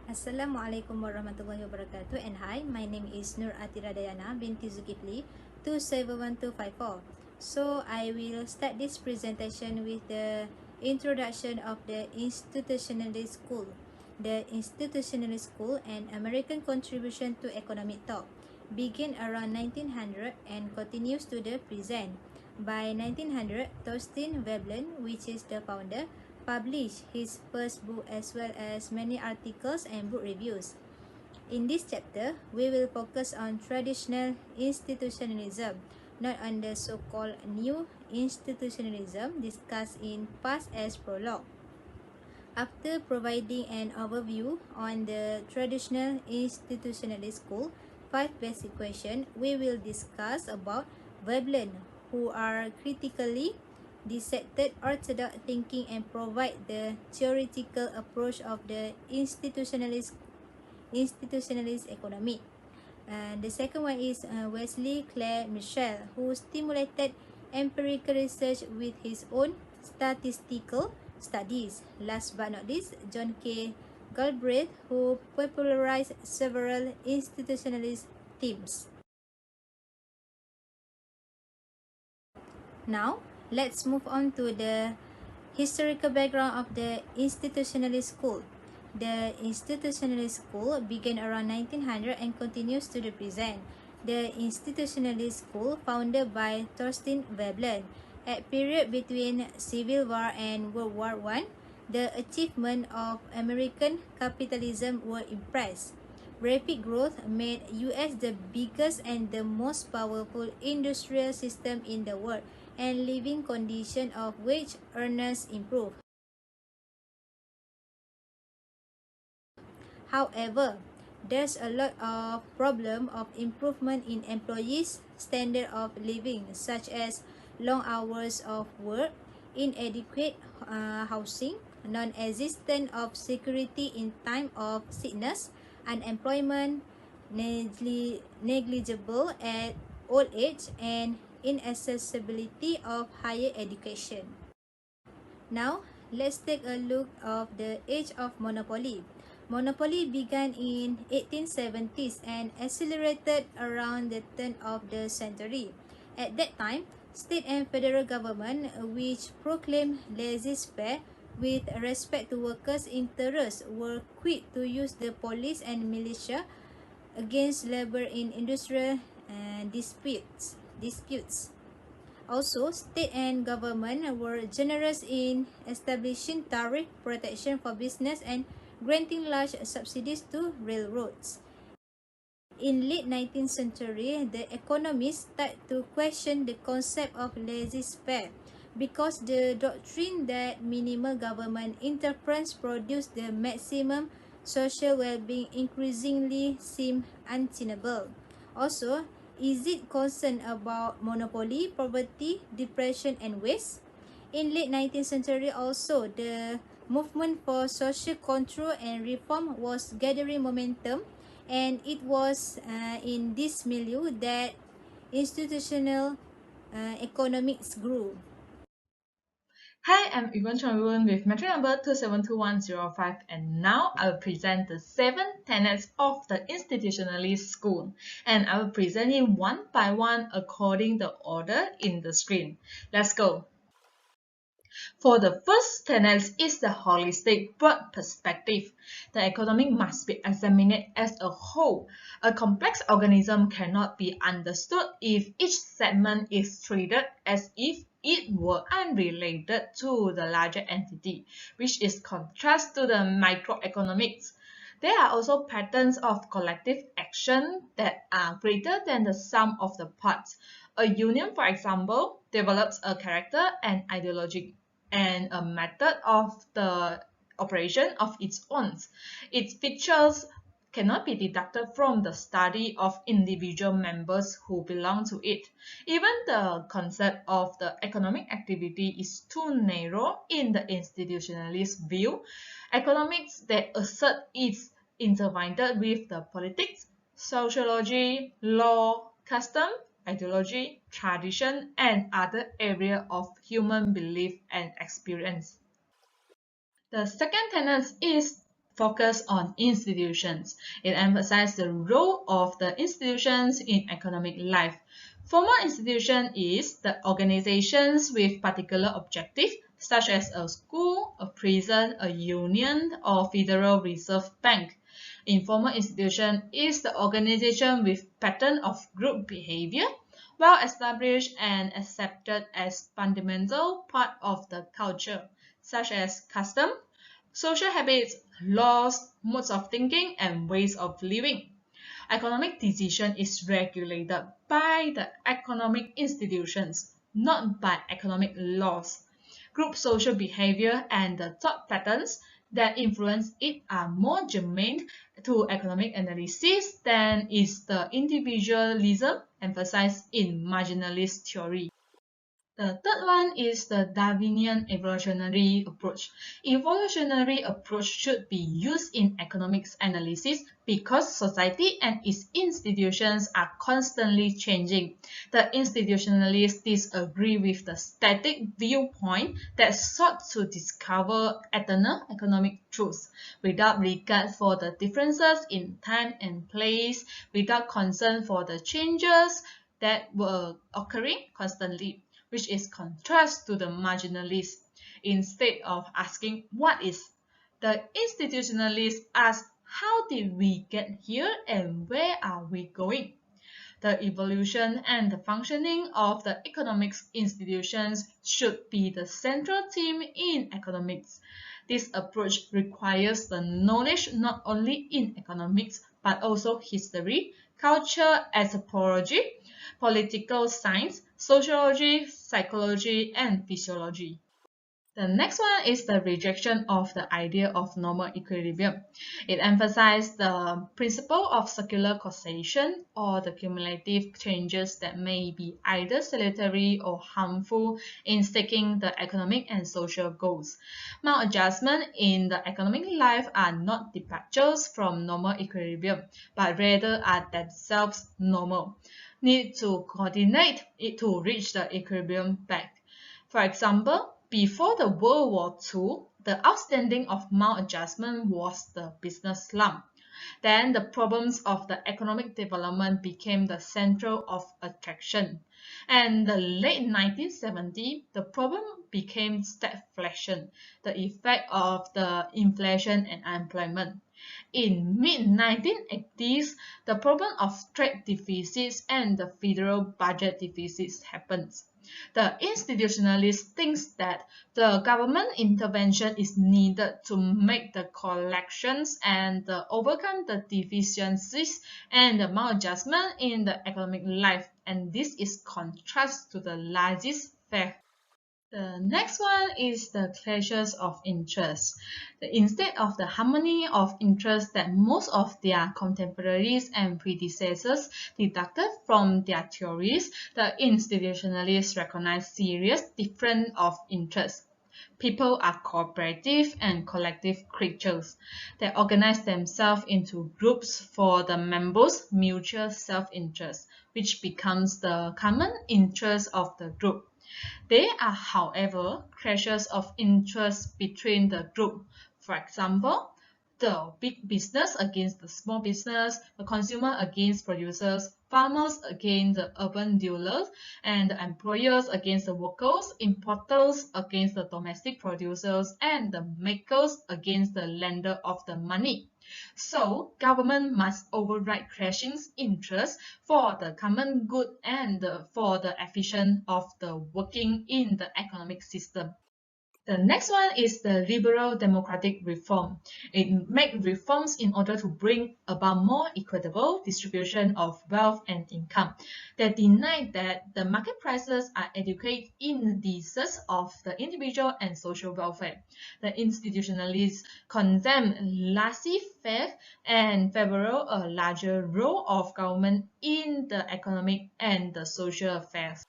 Assalamualaikum warahmatullahi wabarakatuh, and hi, my name is Nur Atira Dayana binti Zulkifli 271254. So I will start this presentation with the introduction of the Institutionalist School. The Institutionalist School, an American contribution to economic thought, began around 1900 and continues to the present. By 1900, Thorstein Veblen, which is the founder, published his first book as well as many articles and book reviews. In this chapter, we will focus on traditional institutionalism, not on the so-called new institutionalism discussed in past as prologue. After providing an overview on the traditional institutionalist school, 5 basic questions, we will discuss about Veblen, who are critically dissected orthodox thinking and provide the theoretical approach of the institutionalist economy. And the second one is Wesley Clare Michel, who stimulated empirical research with his own statistical studies. Last but not least, John K. Galbraith, who popularized several institutionalist themes. Now, let's move on to the historical background of the Institutionalist School. The Institutionalist School began around 1900 and continues to the present. The Institutionalist School, founded by Thorstein Veblen, at period between Civil War and World War I, the achievement of American capitalism were impressed. Rapid growth made US the biggest and the most powerful industrial system in the world, and living condition of wage earners improved. However, there's a lot of problem of improvement in employees' standard of living, such as long hours of work, inadequate housing, non-existence of security in time of sickness, unemployment, negligible at old age, and inaccessibility of higher education. Now, let's take a look of the age of monopoly. Monopoly began in 1870s and accelerated around the turn of the century. At that time, state and federal government, which proclaimed laissez-faire with respect to workers' interests, were quick to use the police and militia against labor in industrial disputes. Also, state and government were generous in establishing tariff protection for business and granting large subsidies to railroads. In late 19th century, the economists started to question the concept of laissez-faire because the doctrine that minimal government interference produced the maximum social well-being increasingly seemed untenable. Also, is it concerned about monopoly, poverty, depression, and waste? In late 19th century also, the movement for social control and reform was gathering momentum, and it was in this milieu that institutional economics grew. Hi, I'm Yvonne Chonrun with metric number 272105, and now I will present the 7 tenets of the Institutionalist School, and I will present it one by one according the order in the screen. Let's go. For the first tenet is the holistic broad perspective. The economy must be examined as a whole. A complex organism cannot be understood if each segment is treated as if it were unrelated to the larger entity, which is contrast to the microeconomics. There are also patterns of collective action that are greater than the sum of the parts. A union, for example, develops a character and ideology and a method of the operation of its own. Its features cannot be deducted from the study of individual members who belong to it. Even the concept of the economic activity is too narrow in the institutionalist view. Economics that assert it's intertwined with the politics, sociology, law, custom, ideology, tradition, and other areas of human belief and experience. The second tenet is focus on institutions. It emphasizes the role of the institutions in economic life. Formal institution is the organizations with particular objective, such as a school, a prison, a union, or Federal Reserve Bank. Informal institution is the organization with pattern of group behavior, well established and accepted as fundamental part of the culture, such as custom, social habits, laws, modes of thinking, and ways of living. Economic decision is regulated by the economic institutions, not by economic laws. Group social behavior and the thought patterns that influence it are more germane to economic analysis than is the individualism emphasized in marginalist theory. The third one is the Darwinian evolutionary approach. Evolutionary approach should be used in economics analysis because society and its institutions are constantly changing. The institutionalists disagree with the static viewpoint that sought to discover eternal economic truths without regard for the differences in time and place, without concern for the changes that were occurring constantly, which is contrast to the marginalist. Instead of asking what is, the institutionalists ask how did we get here and where are we going? The evolution and the functioning of the economics institutions should be the central theme in economics. This approach requires the knowledge not only in economics but also history, culture, anthropology, political science, sociology, psychology, and physiology. The next one is the rejection of the idea of normal equilibrium. It emphasizes the principle of circular causation or the cumulative changes that may be either salutary or harmful in seeking the economic and social goals. Maladjustment in the economic life are not departures from normal equilibrium, but rather are themselves normal. Need to coordinate it to reach the equilibrium back. For example, before the World War II, the outstanding of maladjustment was the business slump. Then the problems of the economic development became the central of attraction. And the late 1970s, the problem became stagflation, the effect of the inflation and unemployment. In mid-1980s, the problem of trade deficits and the federal budget deficits happens. The institutionalist thinks that the government intervention is needed to make the collections and overcome the deficiencies and the maladjustment in the economic life, and this is contrast to the laissez-faire. The next one is the clashes of interest. Instead of the harmony of interest that most of their contemporaries and predecessors deducted from their theories, the institutionalists recognize serious difference of interest. People are cooperative and collective creatures. They organize themselves into groups for the members' mutual self-interest, which becomes the common interest of the group. There are, however, clashes of interest between the group. For example, the big business against the small business, the consumer against producers, farmers against the urban dealers, and the employers against the workers, importers against the domestic producers, and the makers against the lender of the money. So, government must override clashing interests for the common good and for the efficient of the working in the economic system. The next one is the liberal democratic reform. It makes reforms in order to bring about more equitable distribution of wealth and income. They deny that the market prices are adequate indices of the individual and social welfare. The institutionalists condemn laissez-faire and favor a larger role of government in the economic and the social affairs.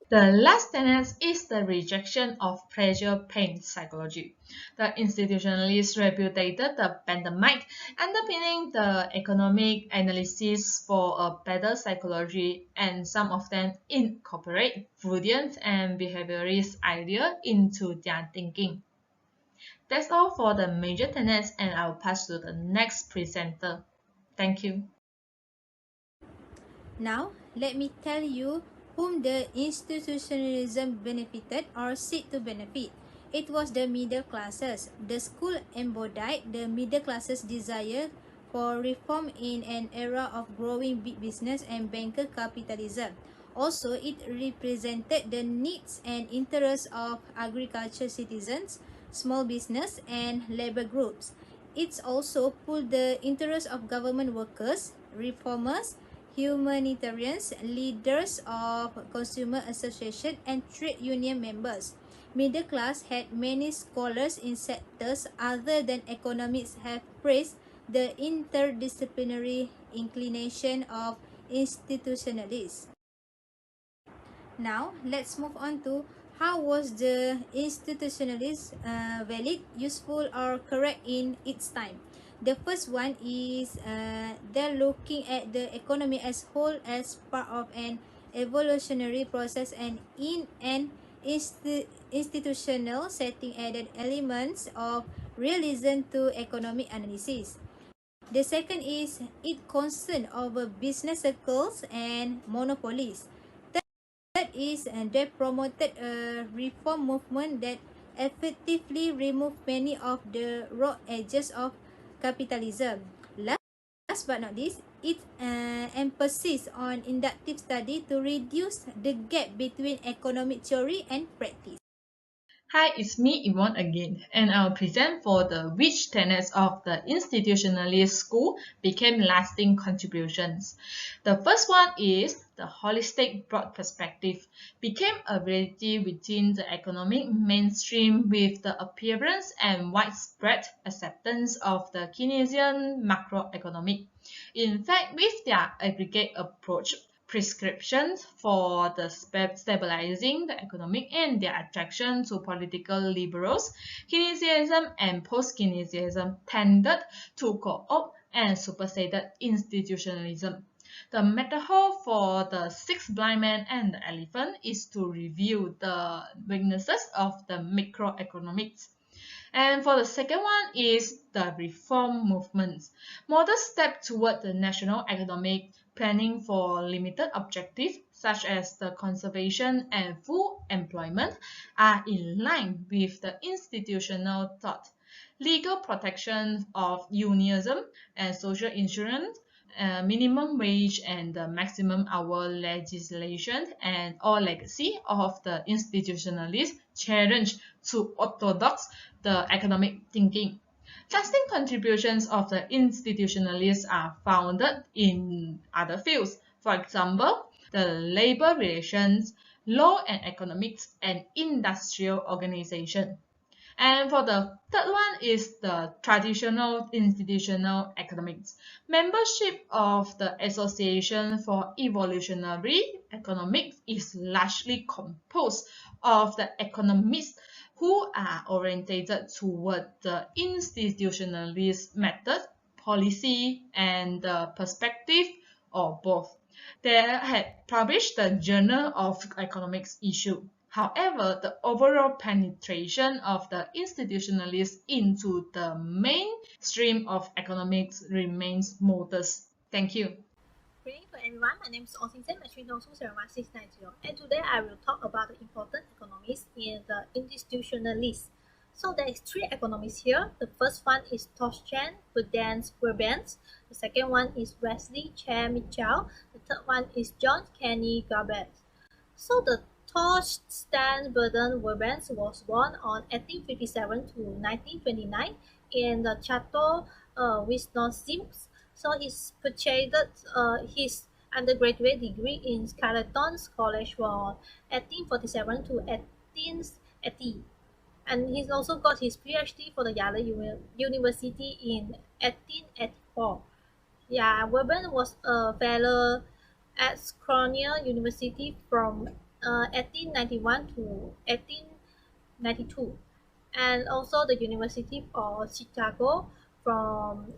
The last tenet is the rejection of pleasure-pain psychology. The institutionalists repudiated the pandemic, underpinning the economic analysis for a better psychology, and some of them incorporate Freudian and behaviorist ideas into their thinking. That's all for the major tenets, and I'll pass to the next presenter. Thank you. Now, let me tell you whom the institutionalism benefited or seek to benefit. It was the middle classes. The school embodied the middle classes' desire for reform in an era of growing big business and banker capitalism. Also, it represented the needs and interests of agriculture citizens, small business, and labor groups. It also pulled the interests of government workers, reformers, humanitarians, leaders of consumer association, and trade union members. Middle class had many scholars in sectors other than economics have praised the interdisciplinary inclination of institutionalists. Now, let's move on to how was the institutionalist valid, useful, or correct in its time. The first one is they're looking at the economy as whole as part of an evolutionary process, and in an institutional setting added elements of realism to economic analysis. The second is it concern over business circles and monopolies. Third is they promoted a reform movement that effectively removed many of the raw edges of capitalism. Last but not least, it emphasis on inductive study to reduce the gap between economic theory and practice. Hi, it's me, Yvonne again, and I'll present for the which tenets of the institutionalist school became lasting contributions. The first one is the holistic broad perspective became a reality within the economic mainstream with the appearance and widespread acceptance of the Keynesian macroeconomic. In fact, with their aggregate approach, prescriptions for the stabilizing the economic and their attraction to political liberals, Keynesianism and post-Keynesianism tended to co-opt and superseded institutionalism. The metaphor for the six blind men and the elephant is to review the weaknesses of the microeconomics. And for the second one is the reform movements. Modest step toward the national economic planning for limited objectives such as the conservation and full employment are in line with the institutional thought. Legal protection of unionism and social insurance, minimum wage and the maximum hour legislation and all legacy of the institutionalist challenge to orthodox the economic thinking. Lasting contributions of the institutionalists are founded in other fields. For example, the labor relations, law and economics, and industrial organization. And for the third one is the traditional institutional economics. Membership of the Association for Evolutionary Economics is largely composed of the economists who are orientated toward the institutionalist method, policy, and the perspective, or both. They had published the Journal of Economics issue. However, the overall penetration of the institutionalists into the mainstream of economics remains modest. Thank you. Great for everyone. My name is Osinsen Machino201,690, and today I will talk about the important economists in the institutionalists. So there is three economists here. The first one is Torsten Prudence Verbenz. The second one is Wesley Chair Mitchell. The third one is John Kenny Garbett. So the Torsten Burden Verbenz was born on 1857 to 1929 in the Chateau Wisconsin. So he purchased his undergraduate degree in Carleton College from 1847 to 1880. And he's also got his PhD for the Yale University in 1884. Yeah, Webber was a fellow at Cornell University from 1891 to 1892, and also the University of Chicago from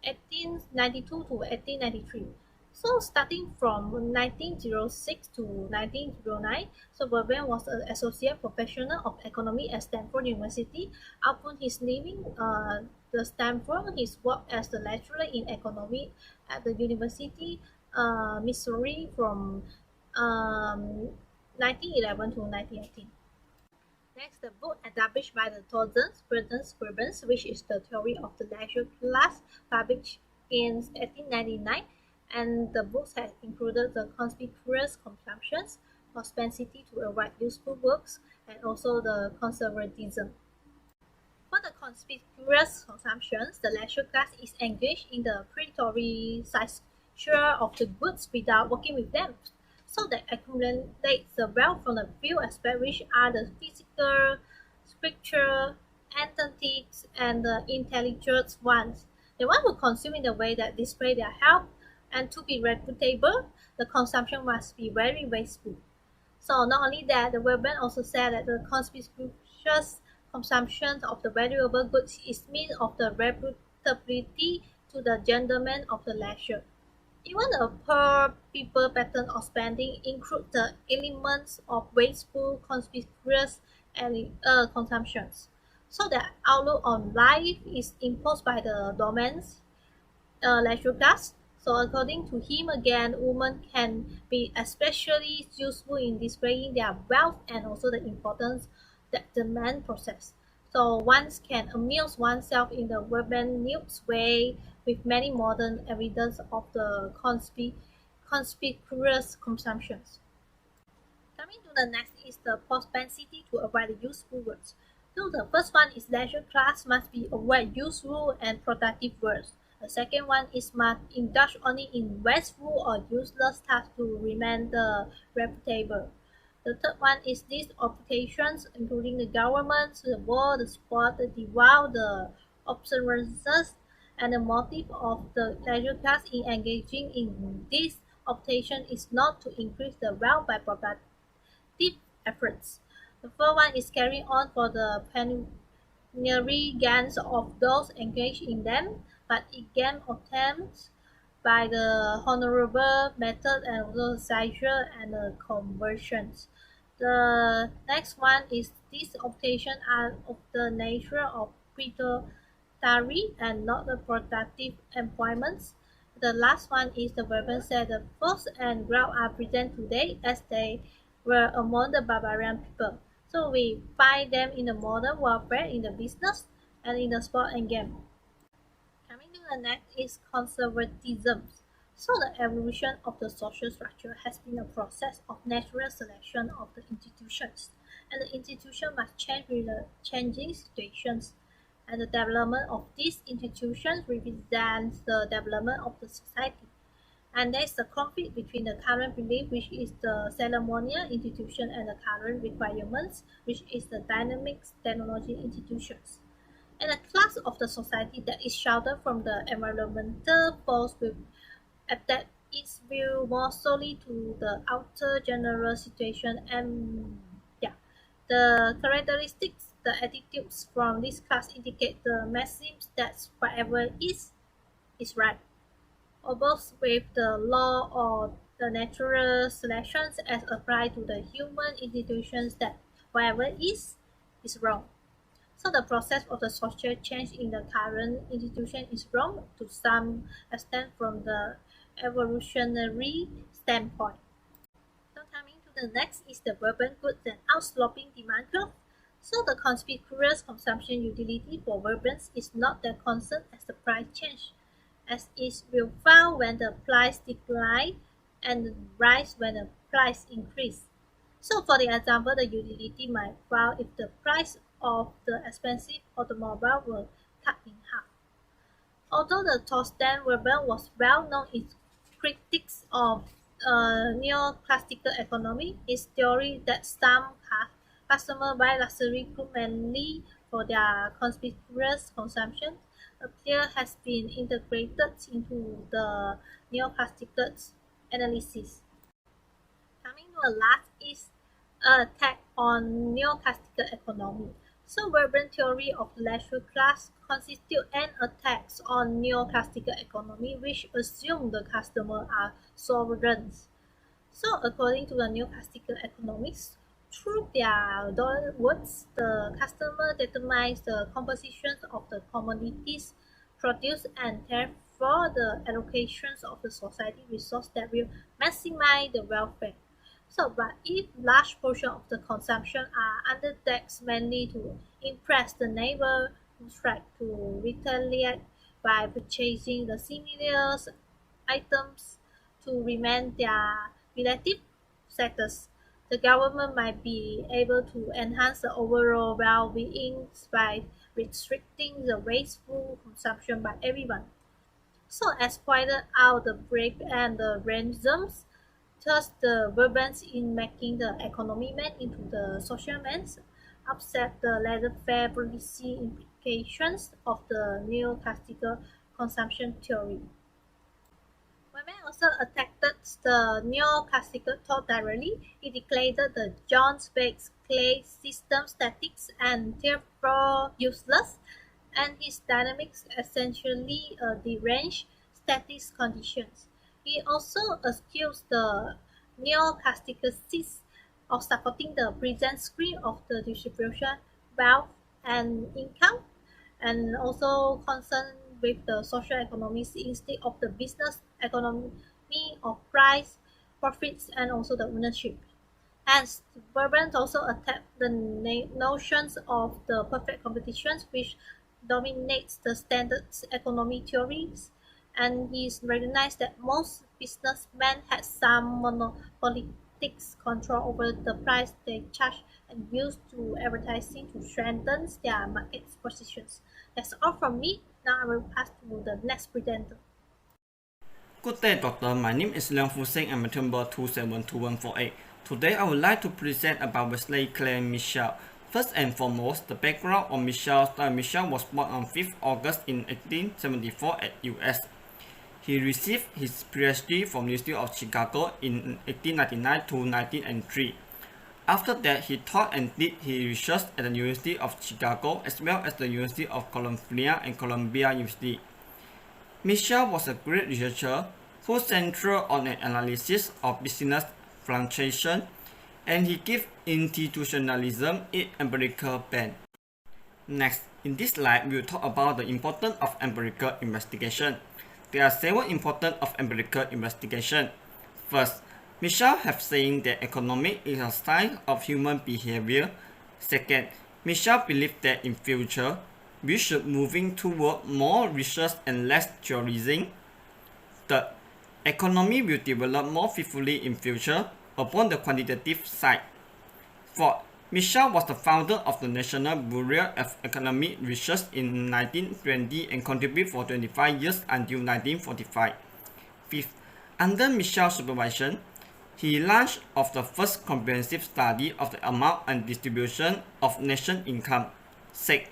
1892 to 1893. So starting from 1906 to 1909, so Bourbon was an associate professor of economy at Stanford University. Upon his leaving the Stanford, he worked as a lecturer in economy at the University Missouri from um, 1911 to 1918. Next, the book established by the Burdens, which is the theory of the leisure class, published in 1899, and the books has included the conspicuous consumptions, propensity to avoid useful works, and also the conservatism. For the conspicuous consumptions, the leisure class is engaged in the predatory seizure of the goods without working with them. So they accumulate the wealth from the few aspects which are the physical, spiritual, aesthetics, and the intellectual ones. The one who consume in the way that display their health, and to be reputable, the consumption must be very wasteful. So not only that, the Webben also said that the conspicuous consumption of the valuable goods is means of the reputability to the gentleman of the leisure. Even a poor people pattern of spending include the elements of wasteful, conspicuous, and consumptions. So the outlook on life is imposed by the domains leisure class. So according to him again, women can be especially useful in displaying their wealth and also the importance that the man possess. So one can amuse oneself in the urban way with many modern evidence of the conspicuous consumptions. Coming to the next is the propensity to avoid useful words. So the first one is leisure class must be avoid useful and productive words. The second one is must indulge only in wasteful or useless tasks to remain the reputable. The third one is these occupations, including the government, the war, the sport, the devour, the observances, and the motive of the leisure class in engaging in this occupation is not to increase the wealth by deep efforts. The first one is carrying on for the pecuniary gains of those engaged in them, but it gain obtained by the honorable method and also seizure and the conversions. The next one is these occasions are of the nature of predatory and not the productive employments. The last one is the Verbal said the fox and ground are present today as they were among the barbarian people. So we find them in the modern warfare, in the business, and in the sport and game. Coming to the next is conservatism. So the evolution of the social structure has been a process of natural selection of the institutions, and the institution must change with the changing situations. And the development of these institutions represents the development of the society. And there is a conflict between the current belief, which is the ceremonial institution, and the current requirements, which is the dynamic technology institutions. And a class of the society that is sheltered from the environmental force will adapt its view more solely to the outer general situation and yeah. The characteristics, the attitudes from this class indicate the maxims that whatever is right, or both with the law or the natural selections as applied to the human institutions that whatever is wrong. So the process of the social change in the current institution is wrong to some extent from the evolutionary standpoint. So coming to the next is the urban goods and outsloping demand growth. So the conspicuous consumption utility for urbans is not that constant as the price change, as it will fall when the price decline and rise when the price increase. So for the example, the utility might fall if the price of the expensive automobile were cut in half. Although the Torsten Weber was well known in critics of neoclassical economy, his theory that some customers buy luxury goods mainly for their conspicuous consumption appear has been integrated into the neoclassical analysis. Coming to the last is attack on neoclassical economy. So Veblen theory of leisure class constitutes an attack on neoclassical economy which assume the customer are sovereigns. So according to the neoclassical economics, through their dollar words, the customer determines the composition of the commodities produced and therefore the allocations of the society resource that will maximize the welfare. So, but if large portion of the consumption are undertaken mainly to impress the neighbor who try to retaliate by purchasing the similar items to remain their relative status, the government might be able to enhance the overall well-being by restricting the wasteful consumption by everyone. So, as pointed out, the break and the ransoms thus, the burdens in making the economy man into the social man upset the laissez-faire policy implications of the neoclassical consumption theory. Women also attacked the neoclassical thought directly. He declared the Jones-based clay system static and therefore useless, and his dynamics essentially deranged static conditions. He also accused the neoclassicists of supporting the present scheme of the distribution, wealth, and income, and also concerned with the social economics instead of the business economy of price, profits, and also the ownership. Hence, Bourbon also attacked the notions of the perfect competitions, which dominates the standard economy theories, and he recognized that most businessmen had some monopolistic control over the price they charge and used to advertising to strengthen their market positions. That's all from me. Now I will pass to the next presenter. Good day, Doctor. My name is Leon Fusing and my number 2721148. Today, I would like to present about Wesley Clay Mitchell. First and foremost, the background of Mitchell. Mitchell was born on 5th August in 1874 at US. He received his PhD from the University of Chicago in 1899 to 1903. After that, he taught and did his research at the University of Chicago as well as the University of California and Columbia University. Mitchell was a great researcher who centered on an analysis of business fluctuation, and he gave institutionalism its empirical bent. Next, in this slide, we will talk about the importance of empirical investigation. There are several importance of empirical investigation. First, Mitchell have saying that economics is a science of human behavior. Second, Mitchell believed that in future, we should moving toward more research and less theorizing. Third, economy will develop more faithfully in future upon the quantitative side. Fourth, Mitchell was the founder of the National Bureau of Economic Research in 1920 and contributed for 25 years until 1945. Fifth, under Mitchell's supervision, he launched of the first comprehensive study of the amount and distribution of nation income. Sixth,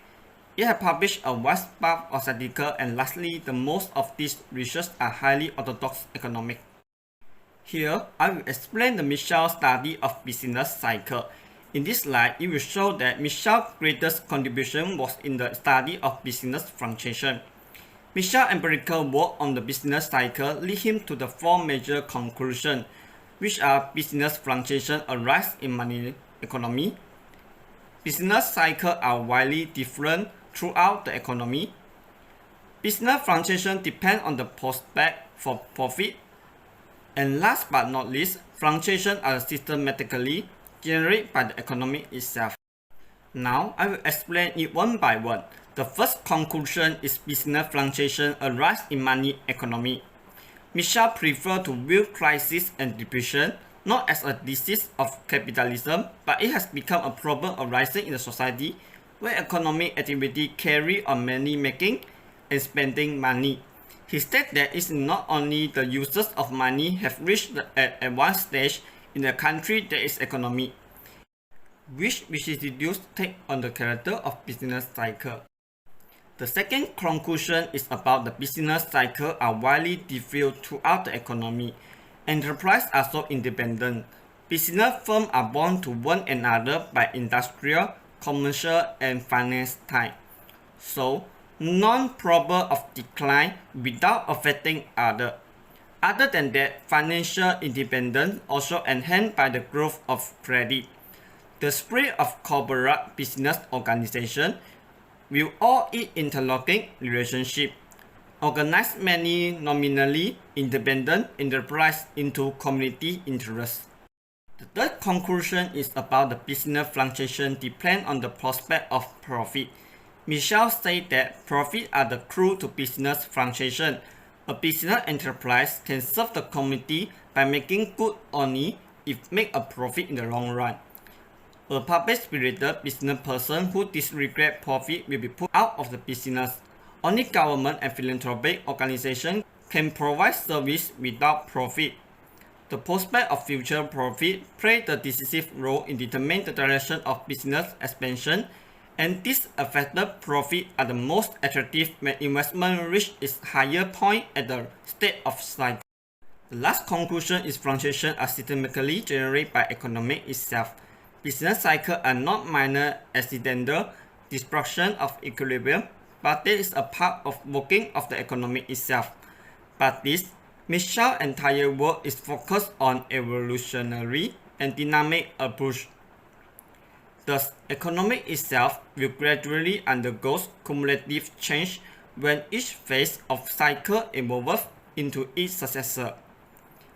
it has published a vast bulk of articles, and lastly, the most of these research are highly orthodox economic. Here, I will explain the Mitchell study of business cycle. In this slide, it will show that Mitchell's greatest contribution was in the study of business fluctuation. Mitchell's empirical work on the business cycle lead him to the four major conclusions, which are business fluctuation arise in money economy, business cycles are widely different throughout the economy, business fluctuation depend on the prospect for profit, and last but not least, fluctuations are systematically generated by the economy itself. Now, I will explain it one by one. The first conclusion is business fluctuation arise in money economy. Mitchell preferred to view crisis and depression not as a disease of capitalism, but it has become a problem arising in the society where economic activity carry on money making and spending money. He stated that it's not only the users of money have reached at advanced stage in the country that is economy, which reduced take on the character of business cycle. The second conclusion is about the business cycle are widely diffused throughout the economy. Enterprises are so independent. Business firms are bound to one another by industrial, commercial and finance type. So, non-probable of decline without affecting other. Other than that, financial independence also enhanced by the growth of credit. The spread of corporate business organization will all its interlocking relationship organize many nominally independent enterprise into community interests. The third conclusion is about the business fluctuation depend on the prospect of profit. Michel said that profits are the clue to business fluctuation. A business enterprise can serve the community by making good only if make a profit in the long run. A public-spirited business person who disregards profit will be put out of the business. Only government and philanthropic organizations can provide service without profit. The prospect of future profit plays the decisive role in determining the direction of business expansion, and these affected profit are the most attractive when investment reaches its higher point at the state of cycle. The last conclusion is fluctuations are systematically generated by economy itself. Business cycles are not minor accidental disruption of equilibrium, but it is a part of working of the economy itself. But this, Michel's entire work is focused on evolutionary and dynamic approach. Thus, economy itself will gradually undergo cumulative change when each phase of cycle evolves into its successor.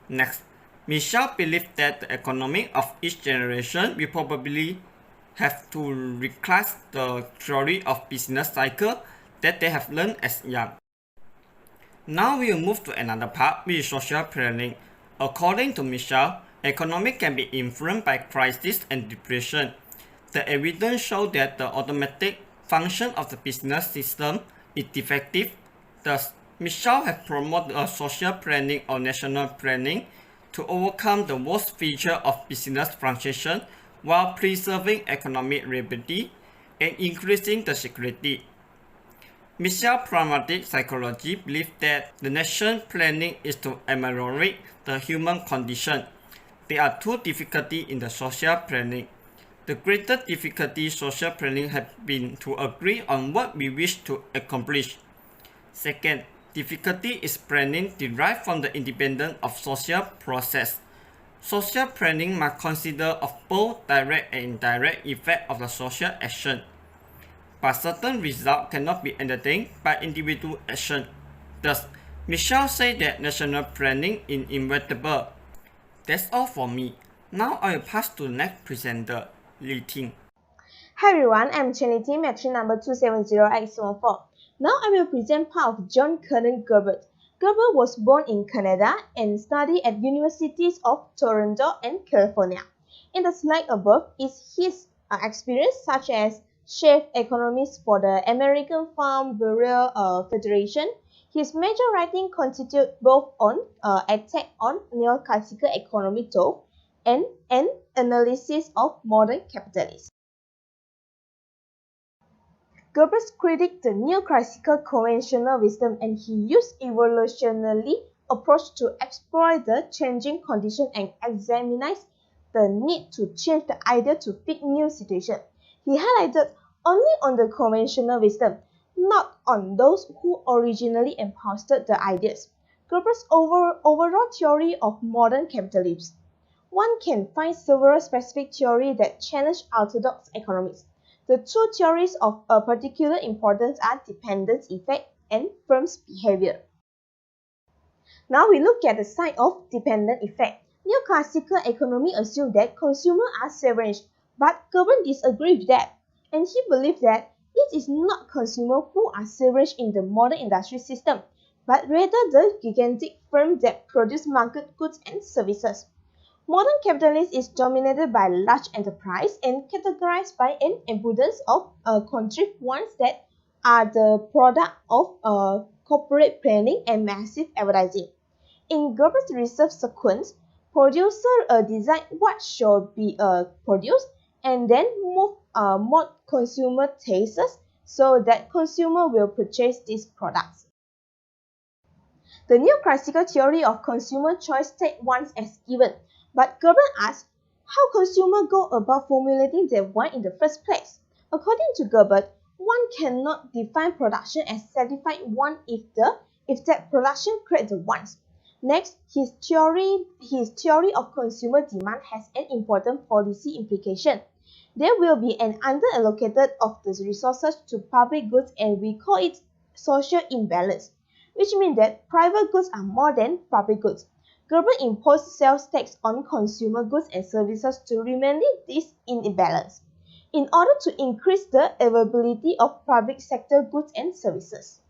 Next, Michel believed that the economy of each generation will probably have to reclass the theory of business cycle that they have learned as young. Now we will move to another part, which is social planning. According to Michel, economy can be influenced by crisis and depression. The evidence shows that the automatic function of the business system is defective. Thus, Michel has promoted a social planning or national planning to overcome the worst feature of business fluctuation while preserving economic stability and increasing the security. Michel pragmatic psychology believes that the nation planning is to ameliorate the human condition. There are two difficulties in the social planning. The greatest difficulty social planning has been to agree on what we wish to accomplish. Second, difficulty is planning derived from the independence of social process. Social planning must consider of both direct and indirect effects of the social action. But certain results cannot be attained by individual action. Thus, Michel said that national planning is inevitable. That's all for me. Now I will pass to the next presenter, Li Ting. Hi everyone, I'm Trinity, matrix number 270X14. Now I will present part of John Kenneth Gerber. Gerber was born in Canada and studied at universities of Toronto and California. In the slide above is his experience such as chief economist for the American Farm Bureau Federation. His major writing constitute both on attack on neoclassical economic thought and an analysis of modern capitalism. Gerber critiqued the neoclassical conventional wisdom and he used evolutionary approach to explore the changing condition and examine the need to change the idea to fit new situation. He highlighted only on the conventional wisdom, not on those who originally imposed the ideas. Gerber's overall theory of modern capitalism. One can find several specific theories that challenge orthodox economics. The two theories of a particular importance are dependence effect and firm's behavior. Now we look at the side of dependent effect. Neoclassical economy assumes that consumers are selfish, but Gerber disagreed with that, and he believed that it is not consumers who are selfish in the modern industry system, but rather the gigantic firms that produce market goods and services. Modern capitalism is dominated by large enterprise and categorized by an abundance of contrived ones that are the product of corporate planning and massive advertising. In Gerber's research sequence, producers decide what should be produced and then move more consumer tastes so that consumer will purchase these products. The neoclassical theory of consumer choice takes one as given, but Gerber asks how consumers go about formulating their want in the first place. According to Gerbert, one cannot define production as satisfying one if that production creates the wants. Next, his theory of consumer demand has an important policy implication. There will be an underallocated of the resources to public goods, and we call it social imbalance, which means that private goods are more than public goods. Gerber imposed sales tax on consumer goods and services to remedy this imbalance in order to increase the availability of public sector goods and services.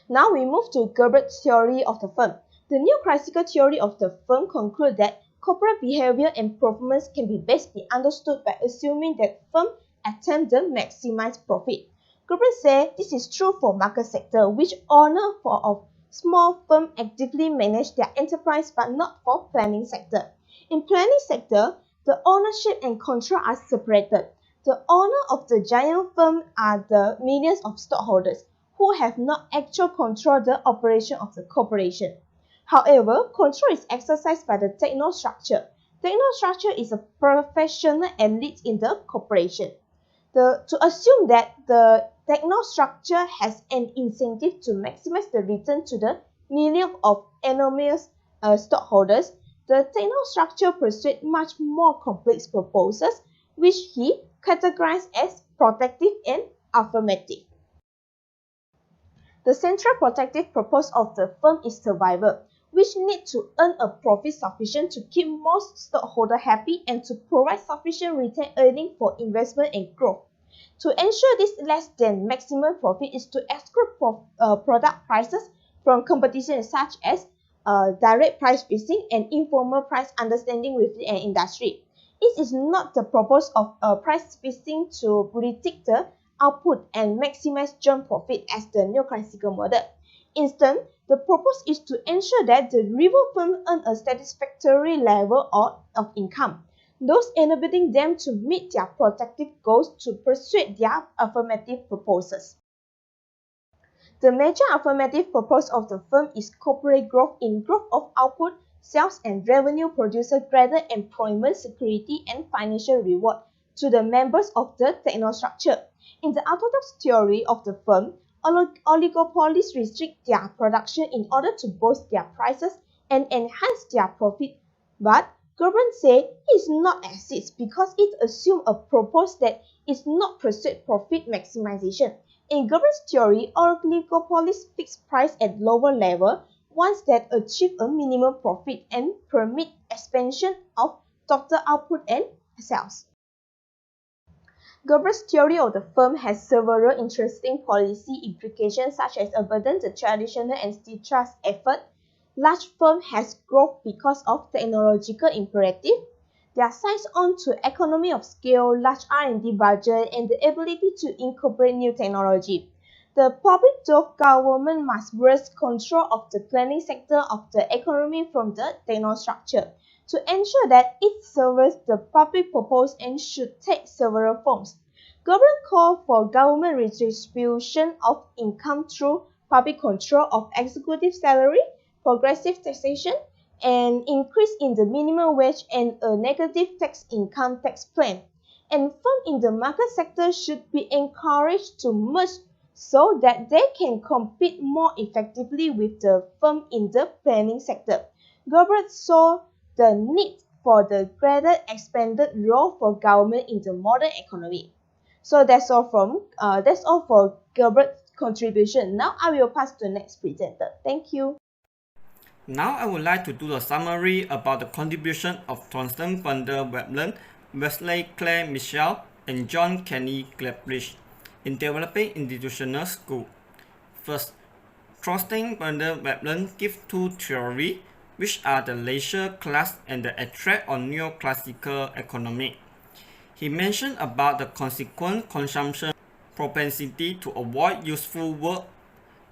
Now we move to Gerbert's theory of the firm. The neoclassical theory of the firm concludes that corporate behavior and performance can be best be understood by assuming that firms attempt to maximize profit. Gerbert said this is true for market sector, which owners of small firms actively manage their enterprise, but not for planning sector. In planning sector, the ownership and control are separated. The owner of the giant firm are the millions of stockholders who have not actual control the operation of the corporation. However, control is exercised by the technostructure. Technostructure is a professional elite in the corporation. To assume that the technostructure has an incentive to maximize the return to the millions of anonymous stockholders, the technostructure pursued much more complex proposals, which he categorized as protective and affirmative. The central protective purpose of the firm is survival, which needs to earn a profit sufficient to keep most stockholders happy and to provide sufficient retained earnings for investment and growth. To ensure this less than maximum profit is to exclude product prices from competition, such as direct price fixing and informal price understanding within an industry. It is not the purpose of price fixing to restrict the output and maximize joint profit as the neoclassical model. Instead, the purpose is to ensure that the rival firms earn a satisfactory level of income, thus enabling them to meet their protective goals to pursue their affirmative purposes. The major affirmative purpose of the firm is corporate growth in growth of output, sales and revenue produces greater employment security and financial reward to the members of the technostructure. In the orthodox theory of the firm, oligopolies restrict their production in order to boost their prices and enhance their profit. But Gerber said it is not exist because it assumes a purpose that is not pursued profit maximization. In Gerber's theory, oligopolies fix price at lower level ones that achieve a minimum profit and permit expansion of total output and sales. Gerber's theory of the firm has several interesting policy implications, such as abandon the traditional antitrust effort. Large firm has growth because of technological imperative. Their size on to economy of scale, large R&D budget, and the ability to incorporate new technology. The public government must wrest control of the planning sector of the economy from the technostructure to ensure that it serves the public purpose and should take several forms. Government call for government redistribution of income through public control of executive salary, progressive taxation, an increase in the minimum wage, and a negative income tax plan. And firms in the market sector should be encouraged to merge so that they can compete more effectively with the firm in the planning sector. Gerber saw the need for the greater expanded role for government in the modern economy. So that's all for Gerbert's contribution. Now I will pass to the next presenter. Thank you. Now I would like to do a summary about the contribution of Thorsten van der Veblen, Wesley Clay Michel, and John Kenny Gladbridge in developing institutional school. First, Thorsten van der Veblen gives two theories, which are the leisure class and the attract or neoclassical economy. He mentioned about the consequent consumption propensity to avoid useful work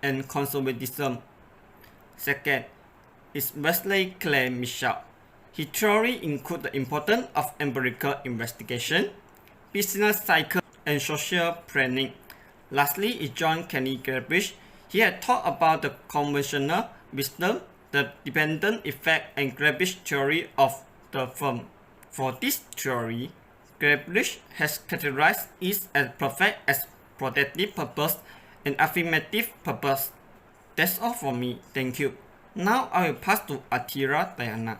and conservatism. Second is Wesley Clay Michel. His theory includes the importance of empirical investigation, business cycle, and social planning. Lastly is John Kenny Gladbridge. He had talked about the conventional wisdom, the dependent effect, and Gladbridge theory of the firm. For this theory, Cambridge has characterized it as perfect as protective purpose and affirmative purpose. That's all for me, thank you. Now I will pass to Atira Diana.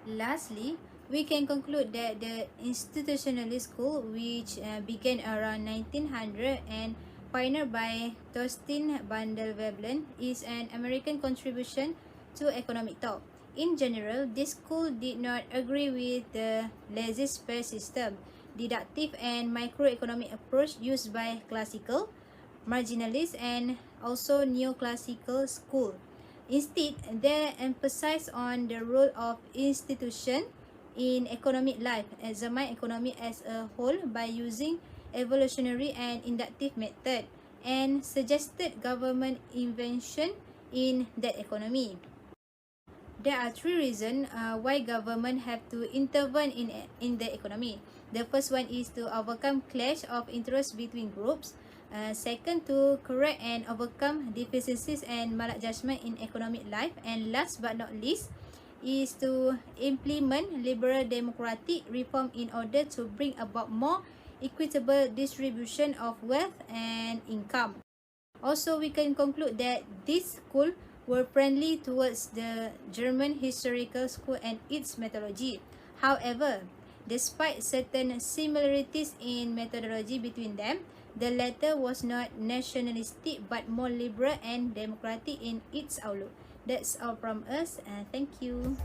Lastly, we can conclude that the Institutionalist school, which began around 1900 and pioneered by Thorstein Bandel Veblen, is an American contribution to economic thought. In general, this school did not agree with the laissez-faire system, deductive and microeconomic approach used by classical, marginalist, and also neoclassical school. Instead, they emphasize on the role of institution in economic life, examine economy as a whole by using evolutionary and inductive method, and suggested government invention in that economy. There are three reasons why government have to intervene in the economy. The first one is to overcome clash of interest between groups. Second, to correct and overcome deficiencies and maladjustment in economic life. And last but not least, is to implement liberal democratic reform in order to bring about more equitable distribution of wealth and income. Also, we can conclude that this school were friendly towards the German historical school and its methodology. However, despite certain similarities in methodology between them, the latter was not nationalistic but more liberal and democratic in its outlook. That's all from us, and thank you.